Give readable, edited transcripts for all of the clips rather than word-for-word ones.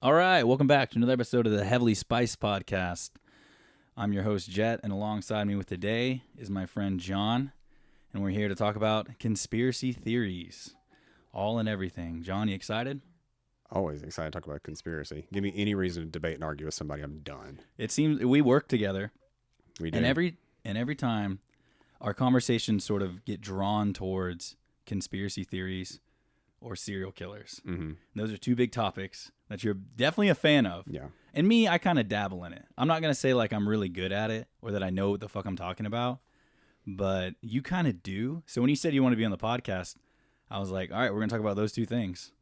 All right, welcome back to another episode of the Heavily Spiced Podcast. I'm your host, Jet, and alongside me with today is my friend John, and we're here to talk about conspiracy theories, all and everything. John, you excited? Always excited to talk about conspiracy. Give me any reason to debate and argue with somebody, I'm done. It seems we work together, We do. and every time our conversations sort of get drawn towards conspiracy theories or serial killers. Mm-hmm. Those are two big topics that you're definitely a fan of. Yeah. And me, I kind of dabble in it. I'm not going to say like I'm really good at it or that I know what the fuck I'm talking about, but you kind of do. So when you said you want to be on the podcast, I was like, all right, we're going to talk about those two things.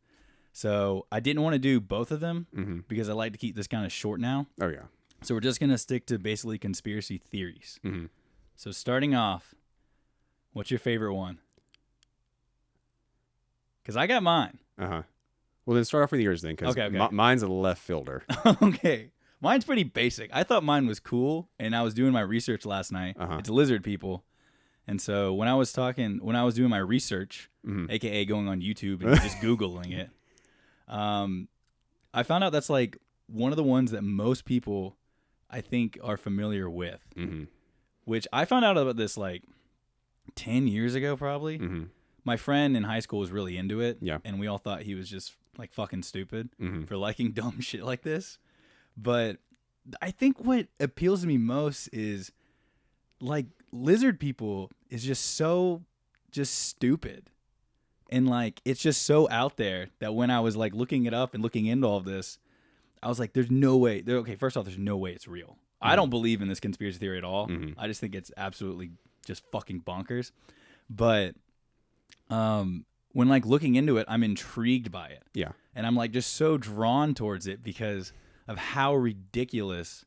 So I didn't want to do both of them because I like to keep this kind of short now. Oh, yeah. So we're just going to stick to basically conspiracy theories. Mm-hmm. So starting off, what's your favorite one? Because I got mine. Uh-huh. Well, then start off with yours then, because Okay. mine's a left fielder. Okay. Mine's pretty basic. I thought mine was cool, and I was doing my research last night. Uh-huh. It's lizard people. And so when I was doing my research, aka going on YouTube and just Googling it, I found out that's like one of the ones that most people I think are familiar with. Mm-hmm. Which I found out about this like 10 years ago probably. Mm-hmm. My friend in high school was really into it. Yeah. And we all thought he was just like fucking stupid Mm-hmm. for liking dumb shit like this. But I think what appeals to me most is like lizard people is just so stupid. And like it's just so out there that when I was like looking it up and looking into all of this, I was like, there's no way. Okay, first off, there's no way it's real. I don't believe in this conspiracy theory at all. Mm-hmm. I just think it's absolutely just fucking bonkers. But when like looking into it, I'm intrigued by it. Yeah. And I'm like just so drawn towards it because of how ridiculous,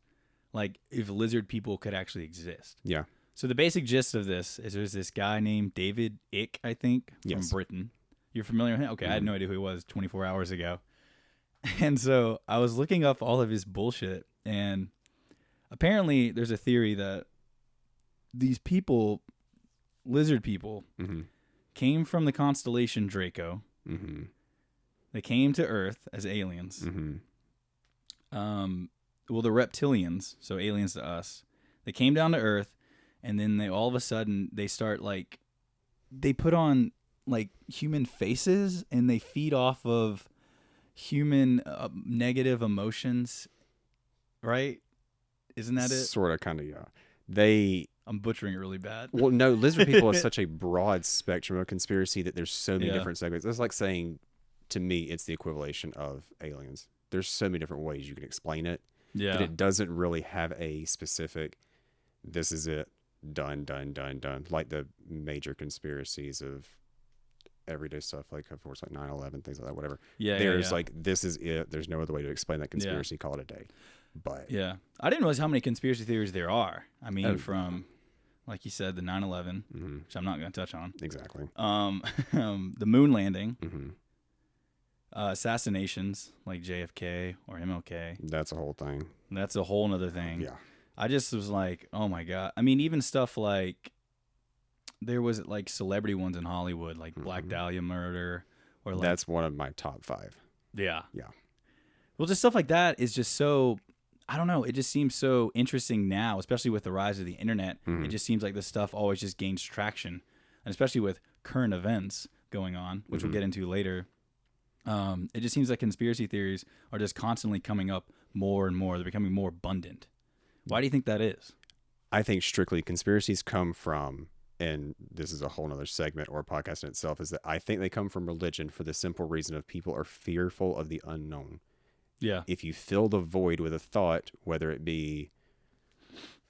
like if lizard people could actually exist. Yeah. So the basic gist of this is there's this guy named David Icke, I think, from Yes. Britain. You're familiar with him? Okay, I had no idea who he was 24 hours ago. And so I was looking up all of his bullshit, and apparently there's a theory that these people, lizard people, Mm-hmm. came from the constellation Draco. Mm-hmm. They came to Earth as aliens. Mm-hmm. Well, the reptilians, so aliens to us, they came down to Earth, and then they all of a sudden they start like they put on like human faces, and they feed off of human negative emotions, right? Isn't that it? Sort of, kind of, yeah. I'm butchering it really bad. Well, no, lizard people is such a broad spectrum of conspiracy that there's so many Yeah. different segments. It's like saying, to me, it's the equivalent of aliens. There's so many different ways you can explain it. Yeah. That it doesn't really have a specific, this is it, done, like the major conspiracies of everyday stuff, like of course like 9/11, things like that, whatever. Yeah. There's yeah. like, this is it, there's no other way to explain that conspiracy, call it a day. But Yeah. I didn't realize how many conspiracy theories there are. I mean, Oh, from, like you said, the 9/11, mhm, which I'm not going to touch on. exactly. The moon landing, Hmm. assassinations like JFK or MLK. That's a whole thing. That's a whole nother thing. Yeah. I just was like, oh my God. I mean, even stuff like there was like celebrity ones in Hollywood, like Black Dahlia murder or like, That's one of my top 5. yeah. Yeah. Well, just stuff like that is just so, I don't know. It just seems so interesting now, especially with the rise of the internet. It just seems like this stuff always just gains traction, and especially with current events going on, which we'll get into later. It just seems like conspiracy theories are just constantly coming up more and more. They're becoming more abundant. Why do you think that is? I think strictly conspiracies come from, and this is a whole nother segment or podcast in itself, is that I think they come from religion for the simple reason of people are fearful of the unknown. Yeah. If you fill the void with a thought, whether it be,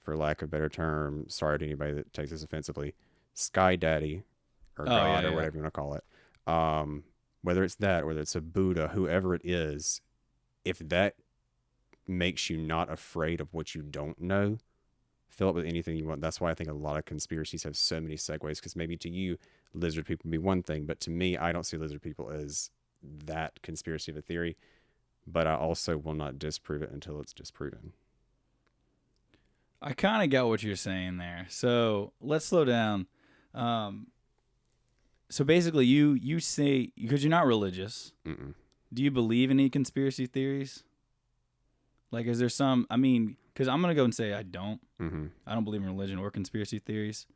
for lack of a better term, sorry to anybody that takes this offensively, Sky Daddy or God or whatever you want to call it, whether it's that, whether it's a Buddha, whoever it is, if that makes you not afraid of what you don't know, fill it with anything you want. That's why I think a lot of conspiracies have so many segues, because maybe to you, lizard people would be one thing, but to me, I don't see lizard people as that conspiracy of a theory. But I also will not disprove it until it's disproven. I kind of got what you're saying there. So let's slow down. So basically, you say, because you're not religious, Mm-mm. do you believe in any conspiracy theories? Like, is there some? I mean, because I'm gonna go and say I don't. Mm-hmm. I don't believe in religion or conspiracy theories,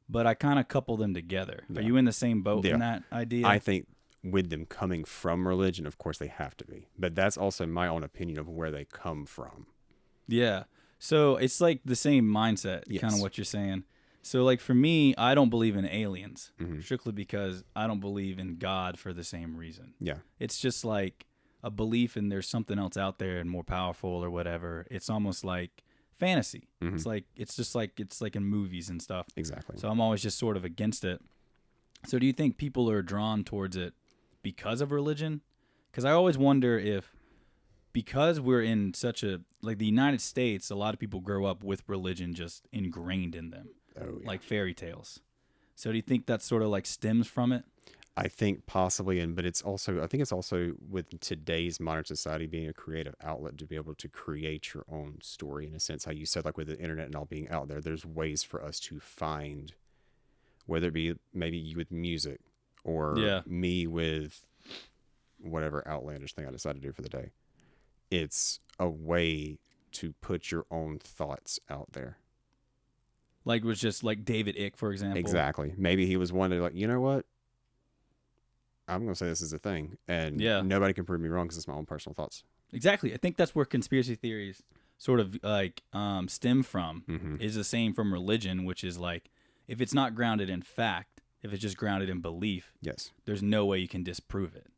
but I kind of couple them together. Yeah. Are you in the same boat Yeah. in that idea? I think with them coming from religion, of course they have to be. But that's also my own opinion of where they come from. Yeah. So it's like the same mindset, Yes. kind of what you're saying. So, like, for me, I don't believe in aliens, Mhm. strictly because I don't believe in God for the same reason. Yeah. It's just like a belief in there's something else out there and more powerful or whatever. It's almost like fantasy. Mhm. It's like in movies and stuff. Exactly. So I'm always just sort of against it. So do you think people are drawn towards it because of religion? Because I always wonder if, because we're in such a, like the United States, a lot of people grow up with religion just ingrained in them, Oh, yeah. like fairy tales. So do you think that sort of like stems from it? I think possibly, but I think it's also with today's modern society being a creative outlet to be able to create your own story in a sense. How you said, like with the internet and all being out there, there's ways for us to find, whether it be maybe you with music or Yeah. me with whatever outlandish thing I decide to do for the day. It's a way to put your own thoughts out there. Like, it was just like David Icke, for example. Exactly. Maybe he was one to like, you know what? I'm going to say this is a thing, and Yeah. nobody can prove me wrong because it's my own personal thoughts. Exactly. I think that's where conspiracy theories sort of like stem from. Mm-hmm. Is the same from religion, which is like, if it's not grounded in fact, if it's just grounded in belief, Yes. there's no way you can disprove it.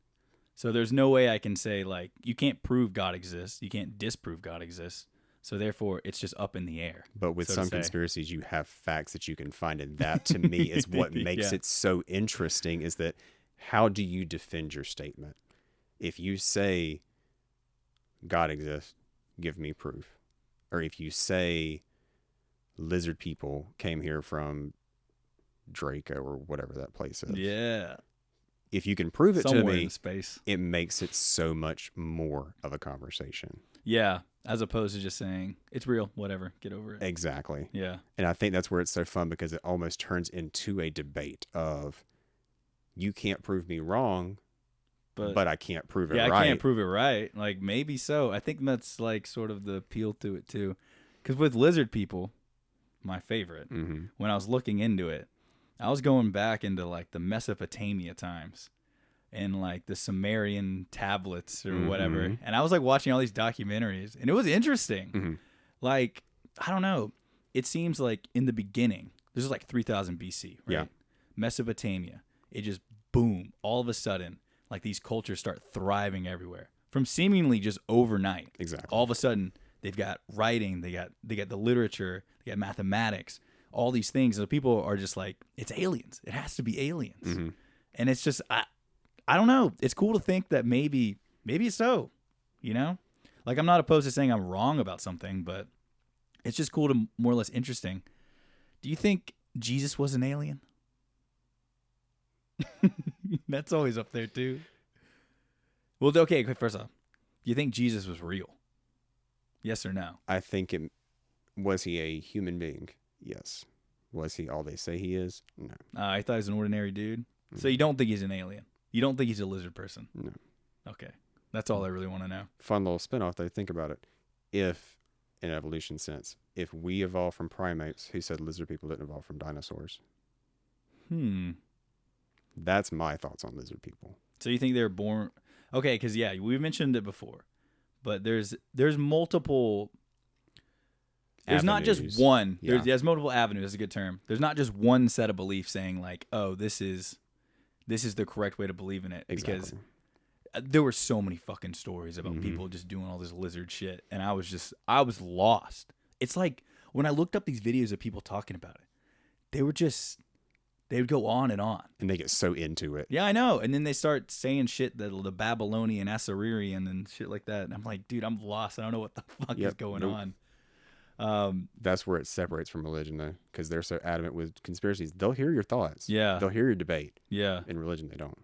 So there's no way I can say, like, you can't prove God exists, you can't disprove God exists. So therefore, it's just up in the air. But with so to some say. conspiracies, you have facts that you can find, and that to me is what makes Yeah. it so interesting. Is that how do you defend your statement? If you say God exists, give me proof. Or if you say lizard people came here from Draco or whatever that place is. Yeah. If you can prove it Somewhere to me, in space. it makes it so much more of a conversation. Yeah. As opposed to just saying, it's real, whatever, get over it. Exactly. Yeah. And I think that's where it's so fun because it almost turns into a debate of you can't prove me wrong, but I can't prove it yeah, right. I can't prove it right. Like, maybe so. I think that's like sort of the appeal to it too. Because with lizard people, my favorite, Mm-hmm. when I was looking into it, I was going back into like the Mesopotamia times and like the Sumerian tablets or whatever. Mhm. And I was like watching all these documentaries and it was interesting. Mhm. Like, I don't know. It seems like in the beginning, this is like 3000 BC, right? Yeah. Mesopotamia. It just boom, all of a sudden, like these cultures start thriving everywhere from seemingly just overnight. Exactly. All of a sudden, they've got writing, they got the literature, they got mathematics, all these things. So people are just like, it's aliens. It has to be aliens. Mhm. And it's just, I don't know. It's cool to think that maybe it's so, you know? Like, I'm not opposed to saying I'm wrong about something, but it's just cool to more or less interesting. Do you think Jesus was an alien? That's always up there too. Well, okay, first off, do you think Jesus was real? Yes or no? I think it was he a human being? Yes. Was he all they say he is? No. I thought he was an ordinary dude. So you don't think he's an alien? You don't think he's a lizard person? No. Okay. That's all I really want to know. Fun little spinoff though. Think about it. If, in evolution sense, if we evolved from primates, who said lizard people didn't evolve from dinosaurs? That's my thoughts on lizard people. So you think they're born? Okay, because yeah, we've mentioned it before, but there's multiple. There's not just Avenues. one. Yeah. There's multiple avenues. That's a good term. There's not just one set of beliefs saying like, oh, this is the correct way to believe in it. Exactly. Because there were so many fucking stories about Mhm. people just doing all this lizard shit, and I was lost. It's like when I looked up these videos of people talking about it, they would go on and on. And they get so into it. Yeah, I know. And then they start saying shit that the Babylonian, Assyrian, and shit like that. And I'm like, dude, I'm lost. I don't know what the fuck is Yep, going nope. on. That's where it separates from religion, though, because they're so adamant with conspiracies. They'll hear your thoughts. Yeah. They'll hear your debate. Yeah, In religion, they don't.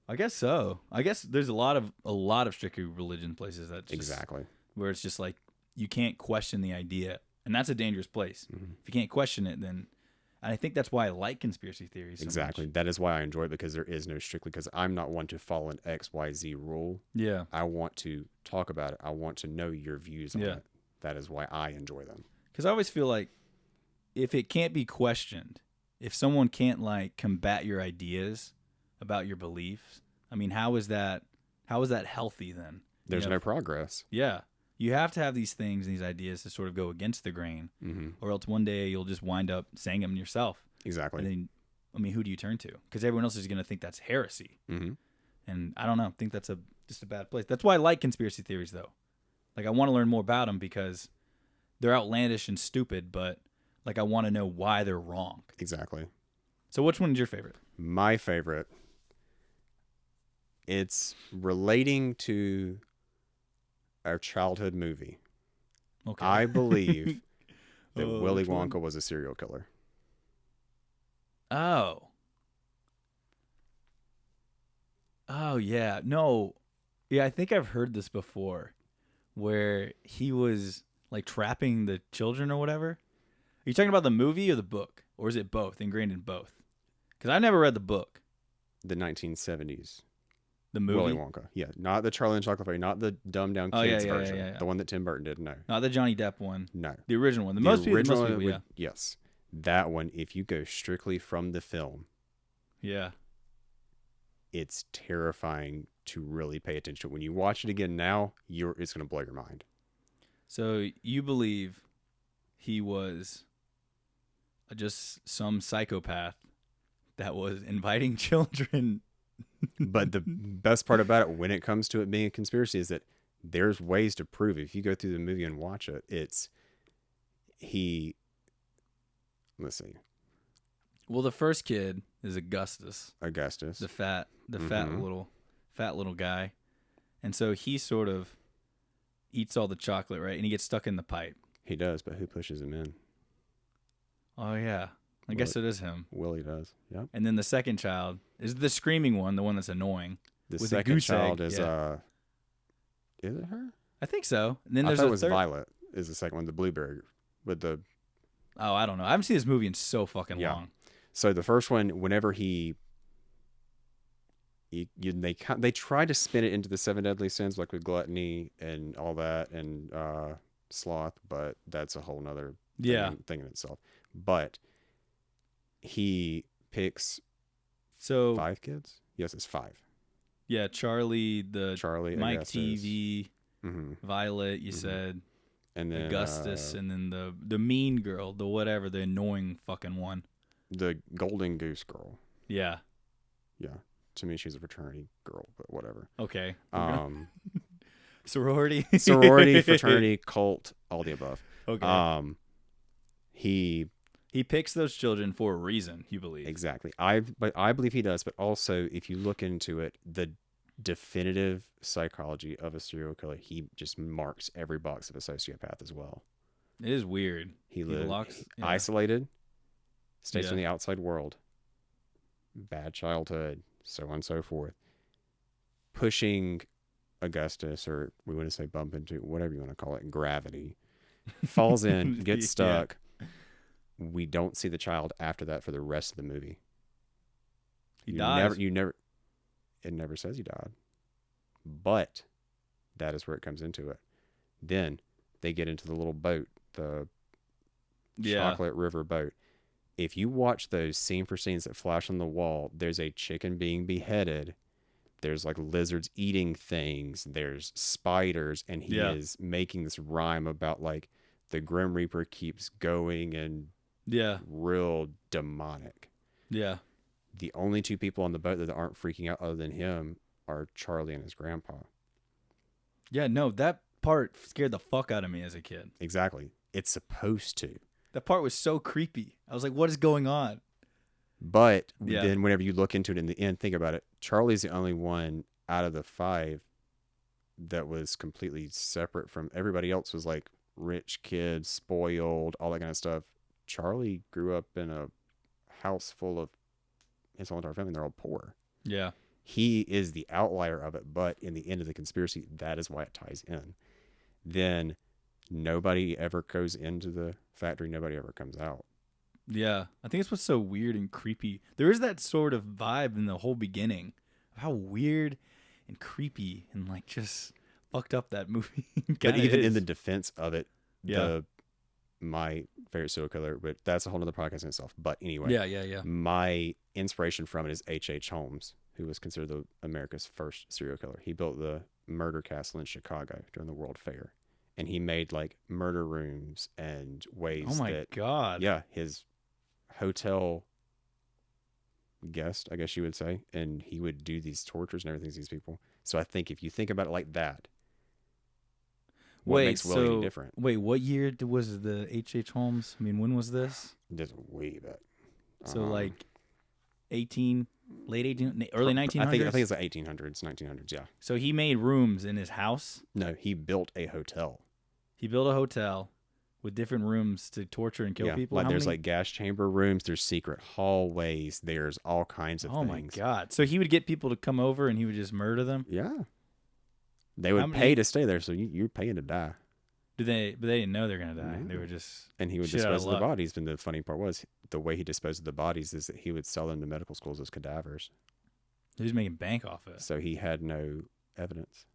I guess so. I guess there's a lot of strictly religion places Exactly. where it's just like you can't question the idea, and that's a dangerous place. Mhm. If you can't question it, then And I think that's why I like conspiracy theories so Exactly. much. That is why I enjoy it, because there is no strictly, because I'm not one to follow an XYZ rule. Yeah. I want to talk about it. I want to know your views on Yeah. it. That is why I enjoy them. Because I always feel like if it can't be questioned, if someone can't like combat your ideas about your beliefs, I mean, how is that healthy then? There's You know, no progress. Yeah. You have to have these things and these ideas to sort of go against the grain, Mm-hmm. or else one day you'll just wind up saying them yourself. Exactly. And then, I mean, who do you turn to? Because everyone else is going to think that's heresy. Mm-hmm. And I don't know. I think that's just a bad place. That's why I like conspiracy theories, though. Like, I want to learn more about them because they're outlandish and stupid, but like I want to know why they're wrong. Exactly. So which one is your favorite? My favorite, it's relating to our childhood movie. Okay. I believe that Oh, Willy which one? Wonka was a serial killer. Oh. Oh, yeah. No. Yeah, I think I've heard this before where he was like trapping the children or whatever. Are you talking about the movie or the book? Or is it both, ingrained in both? Because I never read the book. The 1970s. The movie? Willy Wonka. Yeah, not the Charlie and the Chocolate Factory, not the dumbed down kids version. yeah. The one that Tim Burton did. No. Not the Johnny Depp one. No. The original one. The Most original people, would- yes. That one, if you go strictly from the film, Yeah. it's terrifying to really pay attention to. When you watch it again now, it's going to blow your mind. So you believe he was just some psychopath that was inviting children. But the best part about it, when it comes to it being a conspiracy, is that there's ways to prove it. If you go through the movie and watch it, let's see, Well, the first kid is Augustus, Augustus. the fat Mhm. little guy, and so he sort of eats all the chocolate, right? And he gets stuck in the pipe. He does, but who pushes him in? Oh yeah, I guess it is him. Willie does. Yep. And then the second child is the screaming one, the one that's annoying. The With the second goose child egg, is yeah. is it her? I think so. And then I there's thought a it was third. Violet. Is the second one, the blueberry with the. Oh, I don't know. I haven't seen this movie in so fucking Yeah. long. So the first one, whenever they try to spin it into the 7 deadly sins, like with gluttony and all that, and sloth, but that's a whole nother thing in itself. But he picks So 5 kids. Yes, it's 5. yeah, Charlie, the Charlie, Mike Augustus, TV, hmm Violet, you Mhm. said and then Augustus, and then the mean girl, the whatever, the annoying fucking one. the golden goose girl. Yeah. Yeah, to me she's a fraternity girl, but whatever. Okay. Sorority. Sorority, fraternity, cult, all the above. Okay. He He picks those children for a reason, you believe. exactly. I believe he does, but also if you look into it, the definitive psychology of a serial killer, he just marks every box of a sociopath as well. It is weird. He lives yeah. isolated, stays from Yeah. the outside world, bad childhood, so on and so forth. Pushing Augustus, or we want to say bump into, whatever you want to call it, gravity, falls in, gets Yeah. stuck. We don't see the child after that for the rest of the movie. He dies. It never says he died. But that is where it comes into it. Then they get into the little boat, the chocolate river boat. If you watch those scene for scenes that flash on the wall, there's a chicken being beheaded. There's like lizards eating things. There's spiders. And he is making this rhyme about like the Grim Reaper keeps going and real demonic. Yeah. The only 2 people on the boat that aren't freaking out other than him are Charlie and his grandpa. Yeah, no, that part scared the fuck out of me as a kid. Exactly. It's supposed to. That part was so creepy. I was like, what is going on? But then whenever you look into it in the end, think about it. Charlie's the only one out of the 5 that was completely separate from everybody else. Was like rich kids, spoiled, all that kind of stuff. Charlie grew up in a house full of his whole entire family. They're all poor. Yeah. He is the outlier of it, but in the end of the conspiracy, that is why it ties in. Then nobody ever goes into the factory. Nobody ever comes out. Yeah, I think it's what's so weird and creepy. There is that sort of vibe in the whole beginning of how weird and creepy and like just fucked up that movie. But even is. in the defense of it, Yeah. my favorite serial killer, but that's a whole other podcast in itself. But anyway, Yeah. my inspiration from it is H.H. Holmes, who was considered America's first serial killer. He built the murder castle in Chicago during the World Fair, and he made like murder rooms and ways Oh my that, god. yeah, his hotel guest, I guess you would say, and he would do these tortures and everything to these people. So I think if you think about it like that, what makes Willie any different? Wait, what year was the H.H. Holmes? I mean, when was this? Just way back. So like 18, late 18, early 1900s? I think it's like 1800s, 1900s, yeah. So he made rooms in his house? No, he built a hotel. He built a hotel with different rooms to torture and kill people? Like there's like gas chamber rooms, there's secret hallways, there's all kinds of things. Oh my god. So he would get people to come over and he would just murder them? Yeah. They would pay to stay there, so you're paying to die. But they didn't know they're gonna die. No. They were just and he would dispose of the bodies. And the funny part was the way he disposed of the bodies is that he would sell them to medical schools as cadavers. He was making bank off it. So he had no evidence.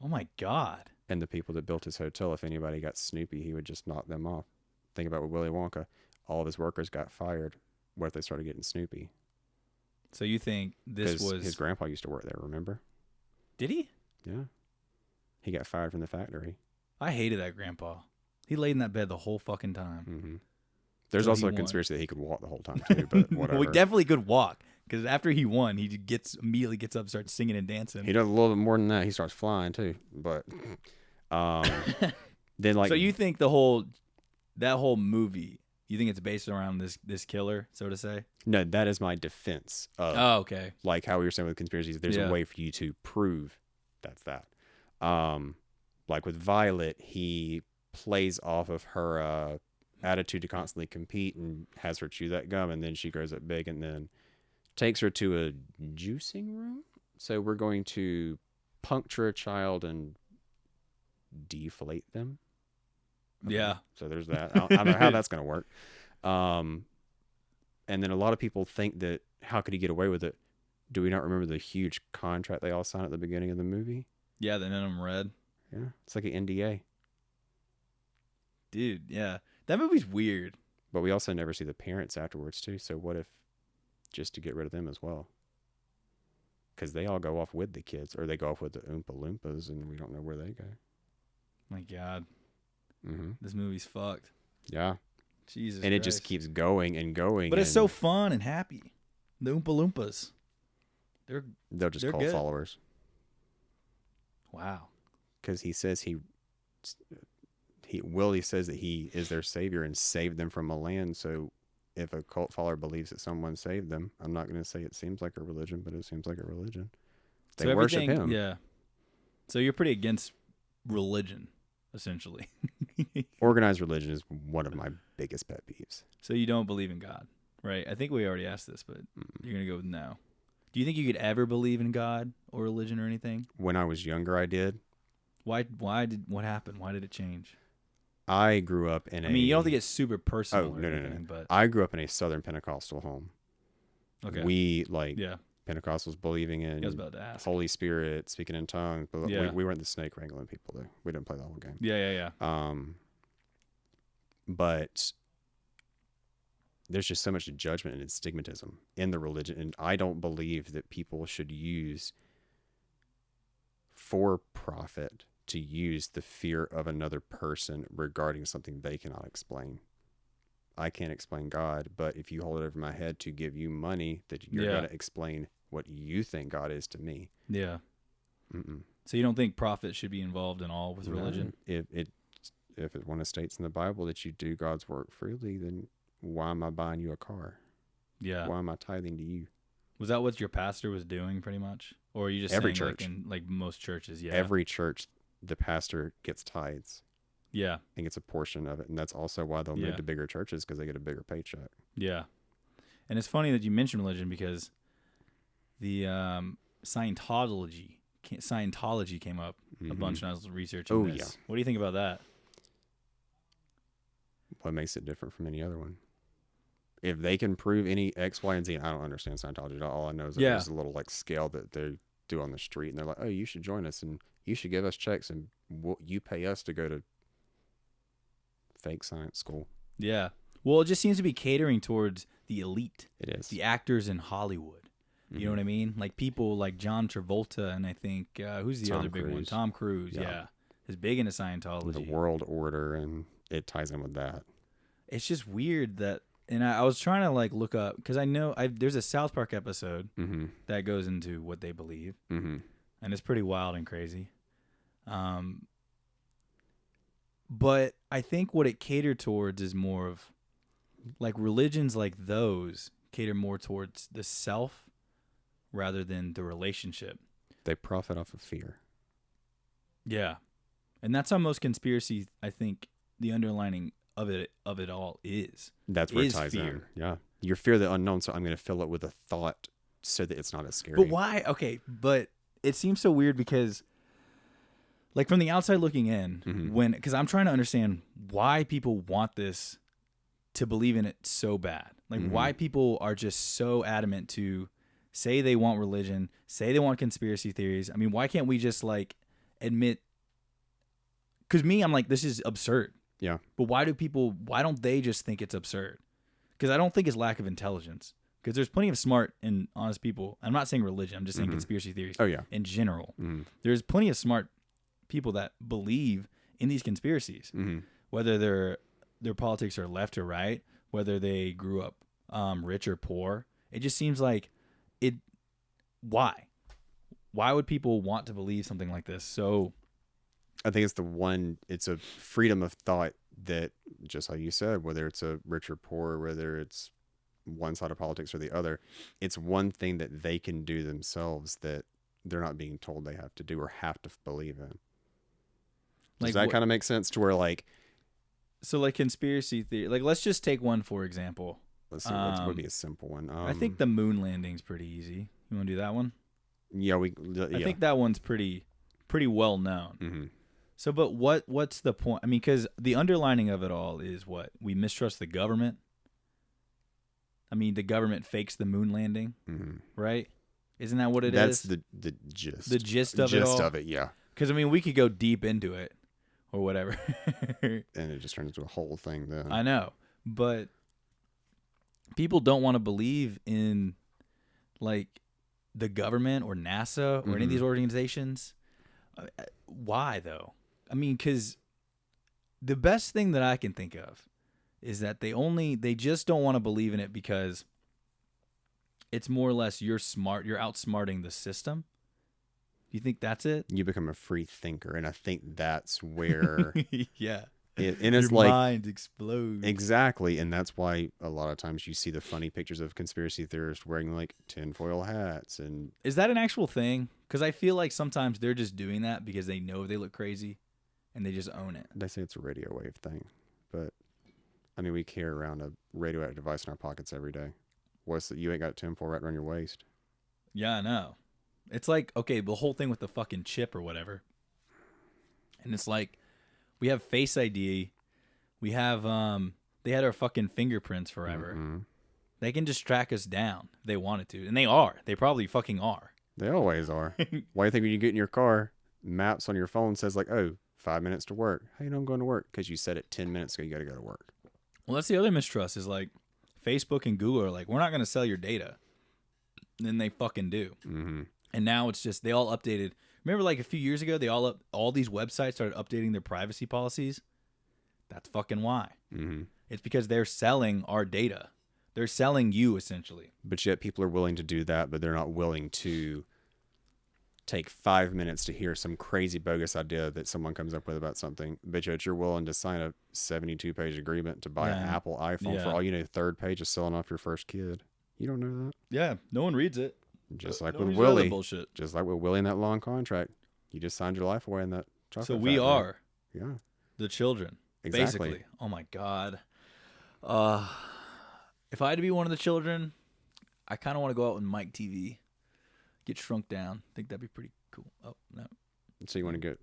Oh my god. And the people that built his hotel, if anybody got snoopy, he would just knock them off. Think about with Willy Wonka. All of his workers got fired. What if they started getting snoopy? So you think this was his grandpa used to work there, remember? Did he? Yeah. He got fired from the factory. I hated that grandpa. He laid in that bed the whole fucking time. Mm-hmm. There's also a conspiracy that he could walk the whole time too, but whatever. Well, he definitely could walk because after he won, he immediately gets up, and starts singing and dancing. He does a little bit more than that. He starts flying too, but then like. So you think that whole movie? You think it's based around this killer, so to say? No, that is my defense of. Oh, okay. Like how we were saying with conspiracies, there's a way for you to prove that's that. Like with Violet, he plays off of her attitude to constantly compete and has her chew that gum, and then she grows up big and then takes her to a juicing room. So we're going to puncture a child and deflate them. Yeah. So there's that. I don't know how that's going to work. And then a lot of people think that how could he get away with it? Do we not remember the huge contract they all signed at the beginning of the movie? Yeah, the none of them read. Yeah, it's like an NDA. Dude, yeah. That movie's weird. But we also never see the parents afterwards, too. So what if just to get rid of them as well? Because they all go off with the kids, or they go off with the Oompa Loompas, and we don't know where they go. My God. Mm-hmm. This movie's fucked. Yeah. Jesus And Christ. it just keeps going and going. But it's so fun and happy. The Oompa Loompas. They'll just call good. followers. Wow. Because he says Willie says that he is their savior and saved them from a land. So if a cult follower believes that someone saved them, I'm not going to say it seems like a religion, but it seems like a religion. They worship him. Yeah. So you're pretty against religion, essentially. Organized religion is one of my biggest pet peeves. So you don't believe in God, right? I think we already asked this, but you're going to go with no. Do you think you could ever believe in God or religion or anything? When I was younger, I did. What happened? Why did it change? I grew up in I mean, you don't have to get super personal. No. But I grew up in a Southern Pentecostal home. Okay. We Pentecostals believing in I was about to ask. Holy Spirit, speaking in tongues. But Yeah. we weren't the snake wrangling people though. We didn't play the whole game. Yeah. But there's just so much judgment and stigmatism in the religion, and I don't believe that people should use for profit to use the fear of another person regarding something they cannot explain. I can't explain God, but if you hold it over my head to give you money, that you're going to explain what you think God is to me. Yeah. Mm-mm. So you don't think profit should be involved in all with religion? If it one of states in the Bible that you do God's work freely, then why am I buying you a car? Yeah. Why am I tithing to you? Was that what your pastor was doing pretty much? Or are you just every saying church. like most churches? Yeah. Every church, the pastor gets tithes. Yeah. And gets a portion of it. And that's also why they'll move to bigger churches, because they get a bigger paycheck. Yeah. And it's funny that you mentioned religion, because the Scientology came up a bunch when I was researching this. What do you think about that? What makes it different from any other one? if they can prove any X, Y, and Z, I don't understand Scientology. All I know is that Yeah. there's a little like scale that they do on the street, and they're like, "Oh, you should join us, and you should give us checks, and you pay us to go to fake science school." Yeah. Well, it just seems to be catering towards the elite, It is. the actors in Hollywood. You know what I mean? Like people like John Travolta, and I think who's the Tom other big one? Cruise. Tom Cruise. Yeah. Yeah, is big into Scientology. The world order, and it ties in with that. It's just weird that, and I was trying to like look up because I know there's a South Park episode Mm-hmm. that goes into what they believe, Mm-hmm. and it's pretty wild and crazy. But I think what it catered towards is more of like religions like those cater more towards the self rather than the relationship. They profit off of fear. Yeah. And that's how most conspiracy, I think, the underlining of it all is. That's where it Is ties in. fear. Yeah. Your fear of the unknown, so I'm going to fill it with a thought so that it's not as scary. But why? Okay, but it seems so weird because, like, from the outside looking in, Mhm. because I'm trying to understand why people want this to believe in it so bad. Like, why people are just so adamant to say they want religion, say they want conspiracy theories. I mean, why can't we just, like, admit? Because I'm like, this is absurd. Yeah. But why don't they just think it's absurd? Because I don't think it's lack of intelligence. Because there's plenty of smart and honest people. I'm not saying religion. I'm just saying conspiracy theories Oh, yeah. in general. Mm-hmm. There's plenty of smart people that believe in these conspiracies, Mm-hmm. whether their politics are left or right, whether they grew up rich or poor. It just seems like it. Why? Why would people want to believe something like this? So I think it's a freedom of thought that, just like you said, whether it's a rich or poor, whether it's one side of politics or the other, it's one thing that they can do themselves that they're not being told they have to do or have to believe in. Does Like that what- kind of make sense to where, like, So like conspiracy theory, like let's just take one for example. let's see, what would be a simple one? I think the moon landing's pretty easy. You want to do that one? yeah, I think that one's pretty well known. Mm-hmm. So, but what's the point? I mean, because the underlining of it all is what we mistrust the government. I mean, the government fakes the moon landing, Mm-hmm. right? Isn't that what it That's is? the gist. The gist of it all. Gist of it, yeah. Because I mean, we could go deep into it, or whatever. And it just turns into a whole thing then. I know, but people don't want to believe in like the government or NASA or any of these organizations. Why though? I mean, because the best thing that I can think of is that they just don't want to believe in it because it's more or less you're outsmarting the system. Do you think that's it? You become a free thinker, and I think that's where Yeah. and it's Your like mind explodes. exactly, and that's why a lot of times you see the funny pictures of conspiracy theorists wearing like tinfoil hats, and Is that an actual thing? Because I feel like sometimes they're just doing that because they know they look crazy, and they just own it. they say it's a radio wave thing. But I mean, we carry around a radioactive device in our pockets every day. What's that? You ain't got a tinfoil wrapped around your waist. Yeah, I know. It's like, okay, the whole thing with the fucking chip or whatever. And it's like, we have Face ID. We have, they had our fucking fingerprints forever. Mhm. They can just track us down if they wanted to. And they are. They probably fucking are. They always are. Why do you think when you get in your car, maps on your phone says like, oh, 5 minutes to work? How you know I'm going to work? Because you said it 10 minutes ago you got to go to work. Well, that's the other mistrust is like, Facebook and Google are like, we're not going to sell your data. And then they fucking do. Mm-hmm. And now it's just, they all updated. Remember like a few years ago, all these websites started updating their privacy policies? That's fucking why. Mm-hmm. It's because they're selling our data. They're selling you essentially. But yet people are willing to do that, but they're not willing to take 5 minutes to hear some crazy bogus idea that someone comes up with about something. But yet you're willing to sign a 72-page agreement to buy an Yeah. Apple iPhone Yeah. for all you know, third page is selling off your first kid. You don't know that. Yeah, no one reads it. Just like with Nobody's read the Willie. bullshit. Just like with Willie in that long contract. You just signed your life away in that chocolate So we factory. are Yeah. the children, Exactly. basically. Oh my god. If I had to be one of the children, I kind of want to go out with Mike TV, get shrunk down. I think that'd be pretty cool. Oh no. So you want to get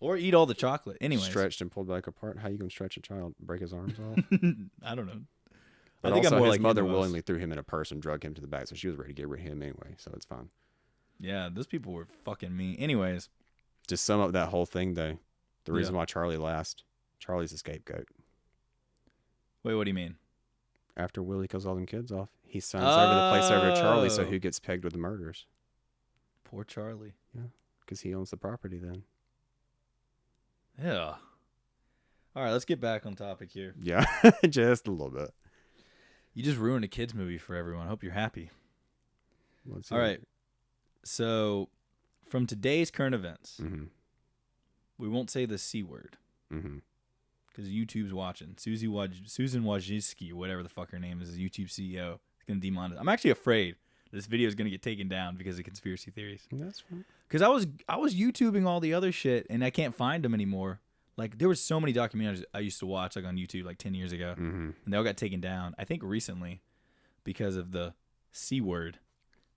Or eat all the chocolate. Anyways. stretched and pulled back apart? How you gonna stretch a child? Break his arms off? I don't know. But I think also, I'm more his like you mother the most. willingly threw him in a purse and drug him to the back, so she was ready to get rid of him anyway. So it's fine. Yeah, those people were fucking mean. Anyways, To sum up that whole thing, though, the reason Yeah. why Charlie's a scapegoat. wait, what do you mean? After Willie kills all them kids off, he signs over the place over to Charlie, so Oh. who gets pegged with the murders? Poor Charlie. Because he owns the property then. Yeah. All right, let's get back on topic here. Yeah, just a little bit. You just ruined a kids movie for everyone. Hope you're happy. Let's All right. So, from today's current events, Mm-hmm. we won't say the C word Mm-hmm. because YouTube's watching. Susan Wojcicki, whatever the fuck her name is YouTube CEO, is going to demonetize. I'm actually afraid this video is going to get taken down because of conspiracy theories. That's fine. Because I was YouTubing all the other shit and I can't find them anymore. Like there were so many documentaries I used to watch like on YouTube like 10 years ago, Mm-hmm. and they all got taken down. I think recently because of the C word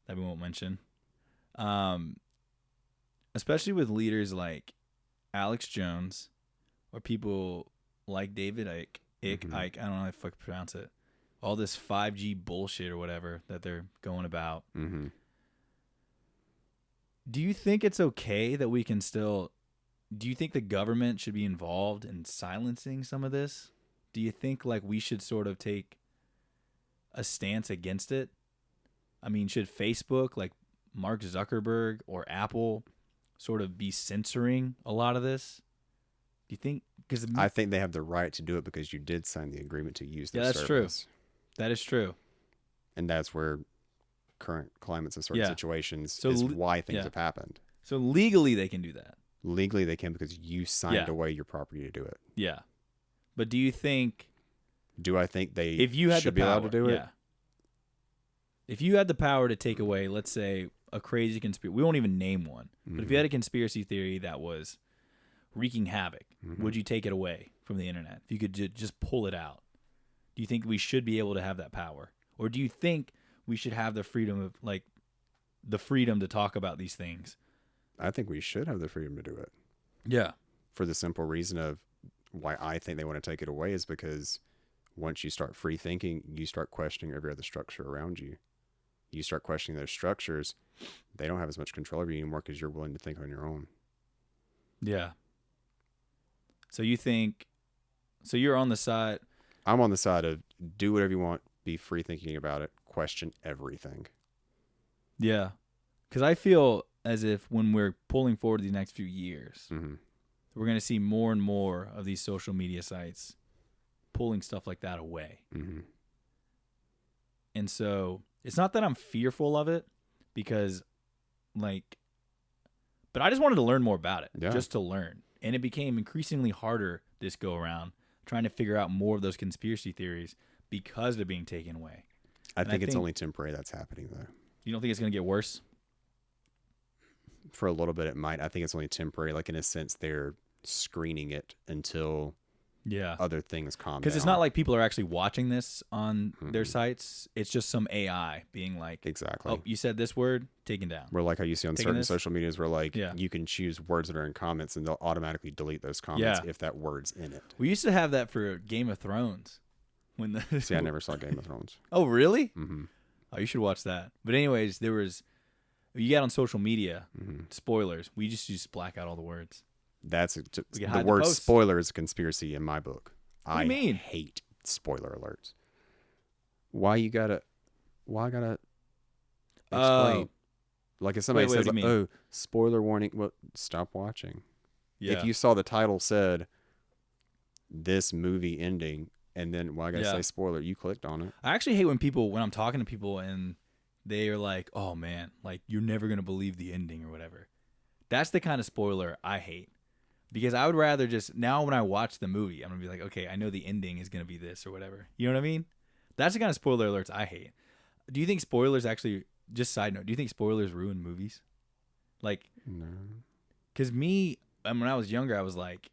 that we won't mention. Especially with leaders like Alex Jones or people like David Icke, Mhm. Icke, I don't know how to fucking pronounce it. All this 5G bullshit or whatever that they're going about. Mm-hmm. Do you think it's okay that we can still... Do you think the government should be involved in silencing some of this? Do you think like we should sort of take a stance against it? I mean, should Facebook, like Mark Zuckerberg or Apple, sort of be censoring a lot of this? Do you think? Because I think they have the right to do it because you did sign the agreement to use their Yeah, that's true. service. that is true. And that's where current climates and certain Yeah. situations So is le- why things yeah. have happened. So legally they can do that. Legally, they can because you signed Yeah. away your property to do it. Yeah. But do you think Do I think they if you had should the be power, allowed to do it? yeah. If you had the power to take away, let's say, a crazy conspiracy, we won't even name one, but if you had a conspiracy theory that was wreaking havoc, Mhm. would you take it away from the internet? If you could just pull it out, do you think we should be able to have that power, or do you think we should have the freedom of the freedom to talk about these things? I think we should have the freedom to do it. Yeah. For the simple reason of why I think they want to take it away is because once you start free thinking, you start questioning every other structure around you. You start questioning those structures, they don't have as much control over you anymore because you're willing to think on your own. Yeah. So you think? So you're on the side. I'm on the side of do whatever you want, be free thinking about it, question everything. Yeah. Because I feel as if when we're pulling forward the next few years, Mm-hmm. we're going to see more and more of these social media sites pulling stuff like that away. Mm-hmm. And so it's not that I'm fearful of it because, but I just wanted to learn more about it, Yeah. just to learn. And it became increasingly harder this go around, trying to figure out more of those conspiracy theories because they're being taken away. I And I think it's think- only temporary that's happening though. You don't think it's going to get worse? For a little bit it might. I think it's only temporary. Like in a sense they're screening it until Yeah. other things calm down. Because it's not like people are actually watching this on their Mhm. sites. It's just some AI being like, Exactly. oh, you said this word, taken down. Where like how you see on Taking certain this? social medias where like Yeah. you can choose words that are in comments and they'll automatically delete those comments Yeah. if that word's in it. We used to have that for Game of Thrones. When the See, I never saw Game of Thrones. Oh, really? Mm-hmm. Oh, you should watch that. But anyways, you get on social media, Mm-hmm. spoilers. We just used to black out all the words. That's We can the hide the word posts. spoiler is a conspiracy in my book. do you I mean? hate spoiler alerts. Why gotta explain? Oh. Like if somebody Wait, says, what do you "Oh, spoiler warning," well, stop watching. Yeah. If you saw the title said this movie ending, and then why I gotta Yeah. say spoiler, you clicked on it. I actually hate when I'm talking to people and they are like, "Oh man, like you're never gonna believe the ending or whatever." That's the kind of spoiler I hate because I would rather just now when I watch the movie, I'm gonna be like, "Okay, I know the ending is gonna be this or whatever." You know what I mean? That's the kind of spoiler alerts I hate. Do you think spoilers actually? Just side note, do you think spoilers ruin movies? Like, No. because when I was younger, I was like,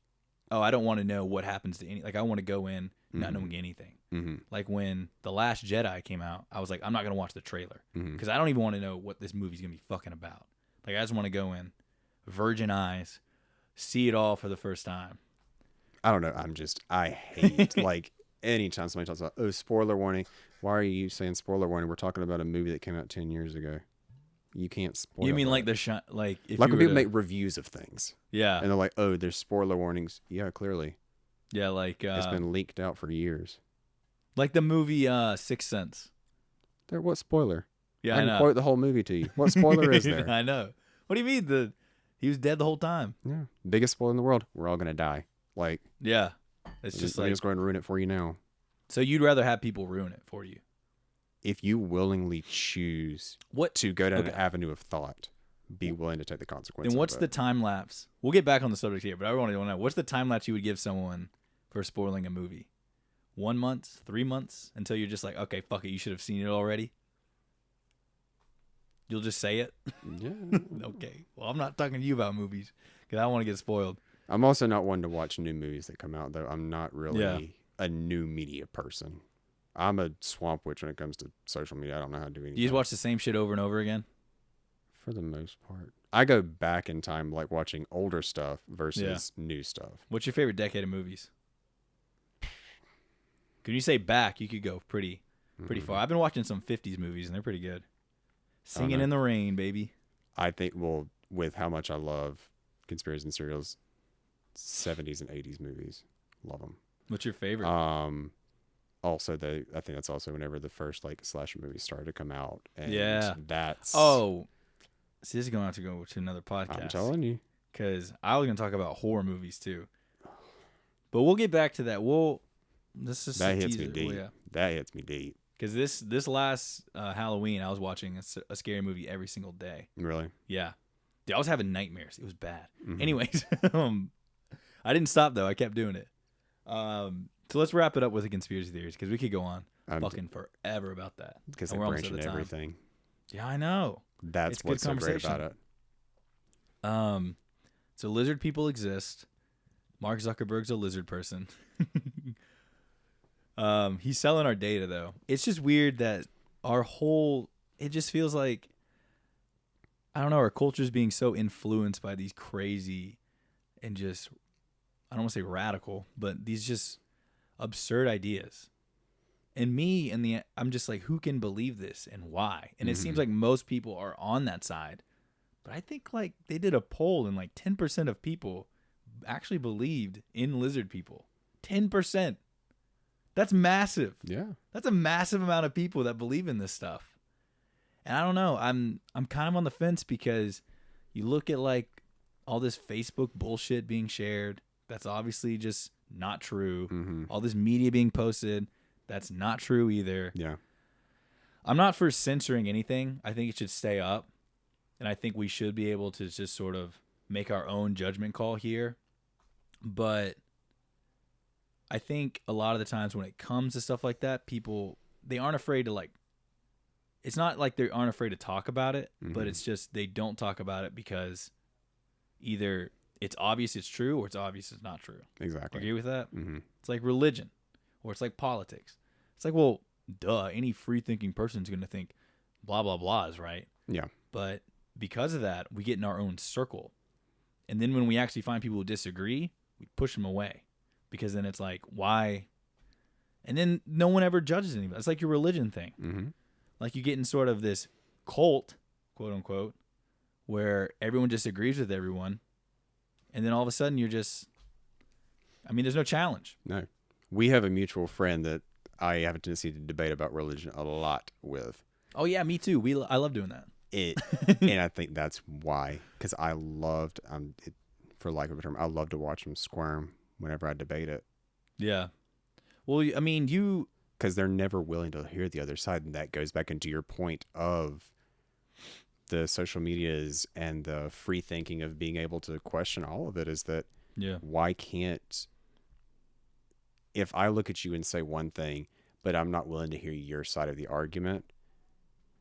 "Oh, I don't want to know what happens to any. Like, I want to go in not Mhm. knowing anything." Mm-hmm. Like when The Last Jedi came out, I was like, I'm not gonna watch the trailer Mm-hmm. because I don't even want to know what this movie's gonna be fucking about. Like I just want to go in, virgin eyes, see it all for the first time. I don't know. I hate like anytime somebody talks about, oh, spoiler warning, why are you saying spoiler warning? We're talking about a movie that came out 10 years ago. You can't spoil. You mean it. like like if like you when were people make reviews of things, yeah, and they're like, oh, there's spoiler warnings. Yeah, clearly. yeah, like It's been leaked out for years. like the movie Sixth Sense. What spoiler? Yeah, I can quote the whole movie to you. What spoiler is there? I know. What do you mean? He was dead the whole time. Yeah, biggest spoiler in the world. We're all gonna die. Like, yeah, it's just like, just going to ruin it for you now. So you'd rather have people ruin it for you? If you willingly choose to go down an avenue of thought, be willing to take the consequences. Then what's the time lapse? We'll get back on the subject here, but I want to know, what's the time lapse you would give someone for spoiling a movie? 1 month, 3 months, until you're just like, okay, fuck it, you should have seen it already? You'll just say it? Yeah. Okay. Well, I'm not talking to you about movies because I don't want to get spoiled. I'm also not one to watch new movies that come out, though. I'm not really a new media person. I'm a swamp witch when it comes to social media. I don't know how to do anything. You just watch the same shit over and over again? For the most part. I go back in time, like watching older stuff versus new stuff. What's your favorite decade of movies? When you say back, you could go pretty far. I've been watching some 50s movies, and they're pretty good. Singing in the Rain, baby. I think, well, with how much I love conspiracy and serials, 70s and 80s movies. Love them. What's your favorite? Also, I think that's also whenever the first like slasher movies started to come out. And that's... Oh, see, this is going to have to go to another podcast. I'm telling you. Because I was going to talk about horror movies, too. But we'll get back to that. That hits me deep. Yeah. That hits me deep. Because this last Halloween, I was watching a scary movie every single day. Really? Yeah. Dude, I was having nightmares. It was bad. Mm-hmm. Anyways, I didn't stop, though. I kept doing it. So let's wrap it up with the conspiracy theories, because we could go on fucking forever about that. Because they branch into everything. Yeah, I know. That's what's so great about it. So lizard people exist. Mark Zuckerberg's a lizard person. He's selling our data, though. It's just weird that it just feels like, I don't know, our culture is being so influenced by these crazy and just, I don't want to say radical, but these just absurd ideas. And I'm just like, who can believe this and why? And it seems like most people are on that side. But I think like they did a poll and like 10% of people actually believed in lizard people. 10%. That's massive. Yeah. That's a massive amount of people that believe in this stuff. And I don't know. I'm kind of on the fence, because you look at like all this Facebook bullshit being shared. That's obviously just not true. Mm-hmm. All this media being posted. That's not true either. Yeah. I'm not for censoring anything. I think it should stay up. And I think we should be able to just sort of make our own judgment call here. But I think a lot of the times when it comes to stuff like that, people, they aren't afraid to like, it's not like they aren't afraid to talk about it, but it's just they don't talk about it because either it's obvious it's true or it's obvious it's not true. Exactly. Agree with that? Mm-hmm. It's like religion, or it's like politics. It's like, well, duh, any free-thinking person's going to think blah, blah, blah is right. Yeah. But because of that, we get in our own circle. And then when we actually find people who disagree, we push them away. Because then it's like, why? And then no one ever judges anybody. It's like your religion thing. Mm-hmm. Like you get in sort of this cult, quote unquote, where everyone just agrees with everyone. And then all of a sudden you're just, I mean, there's no challenge. No. We have a mutual friend that I have a tendency to debate about religion a lot with. Oh, yeah, me too. I love doing that. And I think that's why. Because I loved, for lack of a term, I love to watch them squirm whenever I debate it. Yeah. Well, I mean, because they're never willing to hear the other side. And that goes back into your point of the social medias and the free thinking of being able to question all of it, is that why can't, if I look at you and say one thing, but I'm not willing to hear your side of the argument,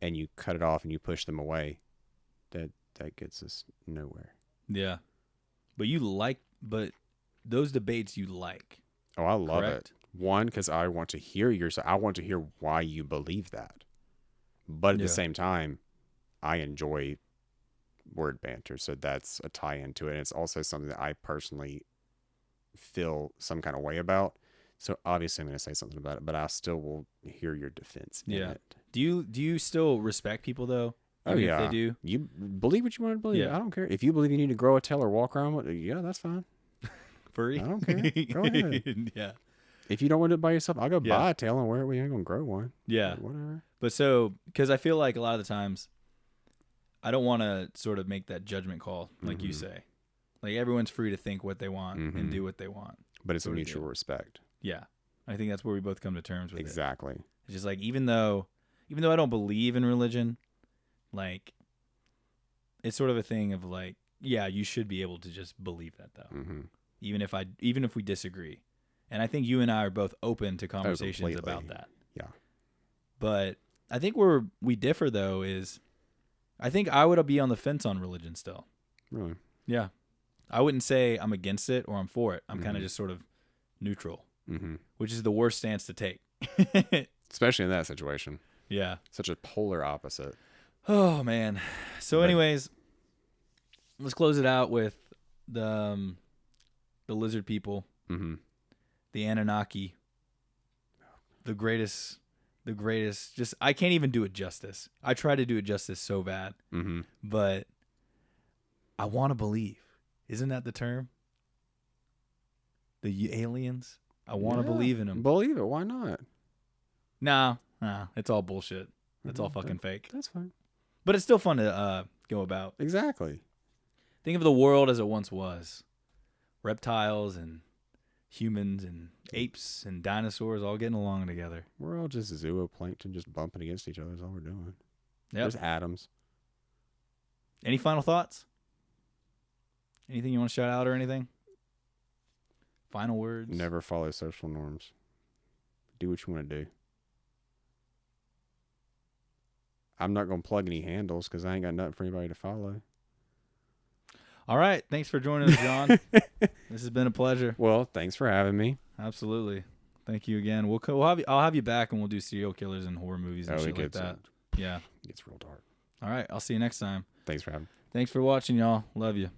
and you cut it off and you push them away, that gets us nowhere. Yeah. But those debates you like. Oh, I love it. One, because I want to hear your side. I want to hear why you believe that. But at the same time, I enjoy word banter, so that's a tie into it. And it's also something that I personally feel some kind of way about. So obviously I'm going to say something about it, but I still will hear your defense in Yeah. it. Do you still respect people though? Oh, Even yeah. if they do? You believe what you want to believe. Yeah. I don't care. If you believe you need to grow a tail or walk around with it, yeah, that's fine. Furry? I don't care. Go ahead. Yeah. If you don't want to do it by yourself, I'll go Yeah. buy a tail and wear it. We ain't going to grow one. Yeah. But whatever. But so, because I feel like a lot of the times, I don't want to sort of make that judgment call, like you say. Like, everyone's free to think what they want and do what they want. But it's a Sort of mutual deal. respect. Yeah. I think that's where we both come to terms with it. Exactly. It's just like, even though I don't believe in religion, like, it's sort of a thing of like, yeah, you should be able to just believe that though. Mm-hmm. Even if we disagree. And I think you and I are both open to conversations completely. about that. Yeah. But I think where we differ though is, I think I would be on the fence on religion still. Really? Yeah. I wouldn't say I'm against it or I'm for it. I'm kind of just sort of neutral, which is the worst stance to take. Especially in that situation. Yeah. Such a polar opposite. Oh man. So anyways, let's close it out with the lizard people, the Anunnaki, the greatest. Just I can't even do it justice. I try to do it justice so bad, but I want to believe. Isn't that the term? The aliens. I want to believe in them. Believe it. Why not? Nah, it's all bullshit. It's all fucking fake. That's fine. But it's still fun to go about. Exactly. Think of the world as it once was. Reptiles and humans and apes and dinosaurs all getting along together. We're all just zooplankton just bumping against each other is all we're doing. Yep. There's atoms. Any final thoughts? Anything you want to shout out or anything? Final words? Never follow social norms. Do what you want to do. I'm not going to plug any handles because I ain't got nothing for anybody to follow. All right. Thanks for joining us, John. This has been a pleasure. Well, thanks for having me. Absolutely. Thank you again. I'll have you back and we'll do serial killers and horror movies and shit like that. Yeah. It gets real dark. All right. I'll see you next time. Thanks for having me. Thanks for watching, y'all. Love you.